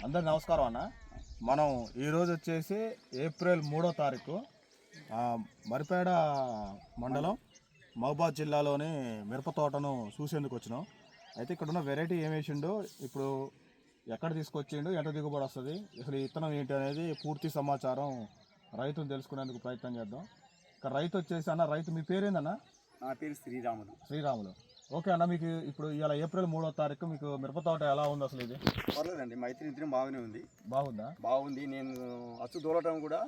అందరు నమస్కారం అన్న. మనం ఈరోజు వచ్చేసి ఏప్రిల్ 3వ తారీఖు మరిపేడ మండలం మహబూబాద్ జిల్లాలోని మిరప తోటను చూసేందుకు వచ్చినాం. అయితే ఇక్కడ ఉన్న వెరైటీ ఏం వేసిండో, ఇప్పుడు ఎక్కడ తీసుకొచ్చిండు, ఎంత దిగుబడి వస్తుంది, అసలు విత్తనం ఏంటి అనేది పూర్తి సమాచారం రైతును తెలుసుకునేందుకు ప్రయత్నం చేద్దాం. ఇక్కడ రైతు వచ్చేసి అన్న, రైతు మీ పేరేందన్న? నా పేరు శ్రీరాములు. శ్రీరాములు. ఓకే అన్న, మీకు ఇప్పుడు ఇవాళ ఏప్రిల్ 3వ తారీఖు మీకు మిరప తోట ఎలా ఉంది అసలు? ఇది పర్లేదండి, మైత్రి ఇంత్రం బాగానే ఉంది. బాగుందా? బాగుంది. నేను అచ్చు దూలటం కూడా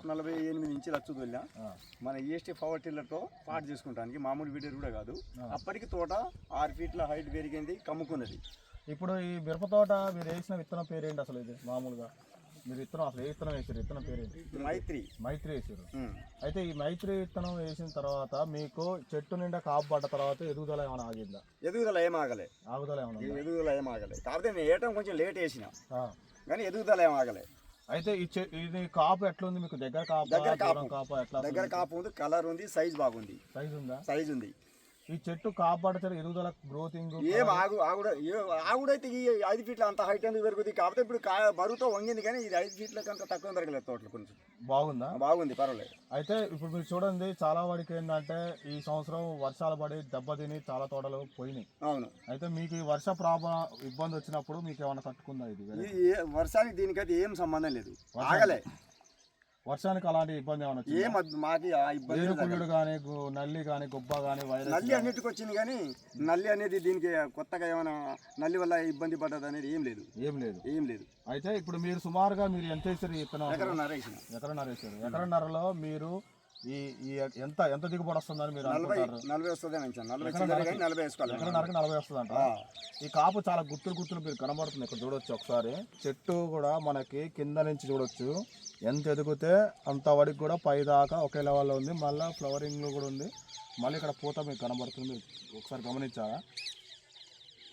48 ఇంచులు అచ్చు దొల్లా. మన ఈఎస్టీ పవర్ టిల్లర్తో పాటు చేసుకుంటానికి, మామూలు వీడియో కూడా కాదు. అప్పటికి తోట 6 ఫీట్ల హైట్ పెరిగింది, కమ్ముకున్నది. ఇప్పుడు ఈ మిరప తోట మీరు వేసిన విత్తనం పేరేంటి అసలు? ఇది మామూలుగా మీరు విత్తనం అసలు ఏ విత్తనం వేసారు? విత్తనం పేరేంటి? మైత్రి వేసారు. అయితే ఈ మైత్రి విత్తనం వేసిన తర్వాత మీకు చెట్టు నిండా కాపు పడ్డ తర్వాత ఎదుగుదల ఏమైనా ఆగిందా? ఎదుగుదల ఏం ఆగలే. ఎదుగుదల ఏం ఆగలే. కాకపోతే నేను వేయటం కొంచెం లేట్ వేసిన, కానీ ఎదుగుదల ఏం ఆగలే. అయితే ఇది కాపు ఎట్లుంది మీకు? దగ్గర కాపు ఎట్లా? దగ్గర కాపు ఉంది, కలర్ ఉంది, సైజ్ బాగుంది. సైజ్ ఉందా? సైజ్ ఉంది. ఈ చెట్టు కాపాడితే ఎదుగుదల గ్రోతింగ్ ఏం ఆగుడైతే ఈ 5 ఫీట్ల అంత హైట్ ఎందుకు పెరుగుతుంది? కాకపోతే ఇప్పుడు బరువుతో వంగింది, కానీ ఇది 5 ఫీట్ల కంటే తక్కువ పెరగలేదు. తోటలు కొంచెం బాగుందా? బాగుంది, పర్వాలేదు. అయితే ఇప్పుడు మీరు చూడండి, చాలా వాడికి ఏంటంటే ఈ సంవత్సరం వర్షాలు పడి దెబ్బతిని చాలా తోటలు పోయినాయి. అవును. అయితే మీకు ఈ వర్ష ఇబ్బంది వచ్చినప్పుడు మీకు ఏమైనా తట్టుకుందా? ఇది వర్షానికి దీనికైతే ఏం సంబంధం లేదు, ఆగలే. వర్షానికి అలాంటి ఇబ్బంది ఏమైనా ఇబ్బంది కానీ, నల్లి కానీ, గుబ్బ కానీ, వైరస్? నల్లి అన్నిటికి వచ్చింది, కానీ నల్లి అనేది దీనికి కొత్తగా ఏమైనా నల్లి వల్ల ఇబ్బంది పడ్డది అనేది ఏం లేదు. అయితే ఇప్పుడు మీరు సుమారుగా మీరు ఎంత వేసారు? ఎకరన్నర వేసారు. ఎకరన్నరలో మీరు ఈ ఎంత దిగుబడి వస్తుందని మీరు అనుకుంటారు? 40 వస్తుంది. 40 వేసుకోవాలి. ఎకరన్నరకి 40 వస్తుంది అంట. ఈ కాపు చాలా గుత్తులు మీరు కనబడుతుంది. ఇక్కడ చూడొచ్చు ఒకసారి. చెట్టు కూడా మనకి కింద నుంచి చూడొచ్చు, ఎంత ఎదిగితే అంత వరకు కూడా పైదాకా ఒకే లెవెల్లో ఉంది. మళ్ళీ ఫ్లవరింగ్ కూడా ఉంది. మళ్ళీ ఇక్కడ పూత మీకు కనబడుతుంది, ఒకసారి గమనించారా?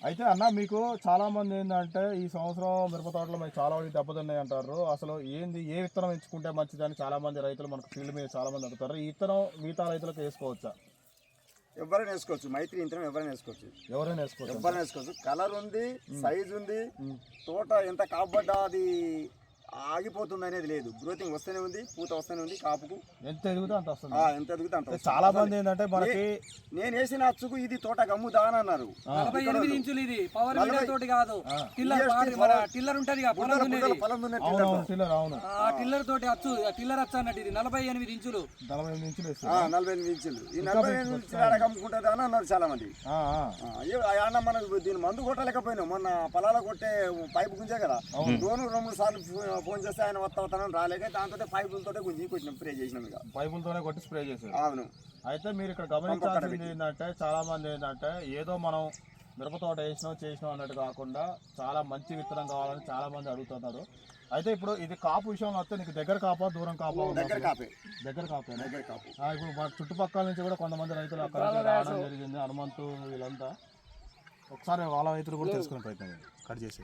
అయితే అన్న, మీకు చాలామంది ఏంటంటే ఈ సంవత్సరం మిరప తోటలో మీకు చాలా వరకు దెబ్బతిన్నాయి అంటారు. అసలు ఏంది, ఏ విత్తనం ఎంచుకుంటే మంచిదని చాలామంది రైతులు మనకు ఫీల్డ్ మీద చాలామంది అడుగుతారు. ఈ విత్తనం మిగతా రైతులకు వేసుకోవచ్చా? ఎవరైనా వేసుకోవచ్చు. మైత్రి యంత్రం ఎవరైనా వేసుకోవచ్చు. కలర్ ఉంది, సైజ్ ఉంది. తోట ఎంత కాపాడ్డా అది ఆగిపోతుంది అనేది లేదు. గ్రోతింగ్ వస్తూనే ఉంది, పూత వస్తూనే ఉంది. కాపుకు ఎంత ఎదుగుతా అంత. చాలా మంది ఏంటంటే మనకి నేను వేసిన అచ్చుకు ఇది తోట గమ్ముదా అని అన్నారు. 48 ఇంచులు. ఇది పవర్ వీడర్ తోటి కాదు, టిల్లర్ ఉంటది, టిల్లర్ తోటి అచ్చు, టిల్లర్ అచ్చు అన్నట్టు. ఇది 48 ఇంచులు. 48 ఇంచులు. ఈ 48 ఇంచులు గమ్ముకుంటది అని అన్నారు చాలా మంది. అన్న మనకు దీని మందు కొట్టలేకపోయినాం. మొన్న పొలాల కొట్టే పైపు గుంజే కదా, 2 సార్లు ఫోన్ చేస్తే ఆయన వస్తానని రాలేక దాంతో పైపులతో గుంజి కొట్టినాం, స్ప్రే చేసినాం. ఇక పైపులతోనే కొట్టి స్ప్రే చేసారు. అవును. అయితే మీరు ఇక్కడ గమనించాల్సింది ఏంటంటే, చాలా మంది ఏంటంటే ఏదో మనం మిరప తోట చేసినాం అన్నట్టు కాకుండా చాలా మంచి విత్తనం కావాలని చాలా మంది అడుగుతున్నారు. అయితే ఇప్పుడు ఇది కాపు విషయంలో వస్తే నీకు దగ్గర కాపా, దూరం కాపా? దగ్గర కాపే. ఇప్పుడు మన చుట్టుపక్కల నుంచి కూడా కొంతమంది రైతులు అక్కడ రావడం జరిగింది. హనుమంతు వీళ్ళంతా. ఒకసారి వాళ్ళ రైతులు కూడా తెలుసుకునే ప్రయత్నం కట్ చేసి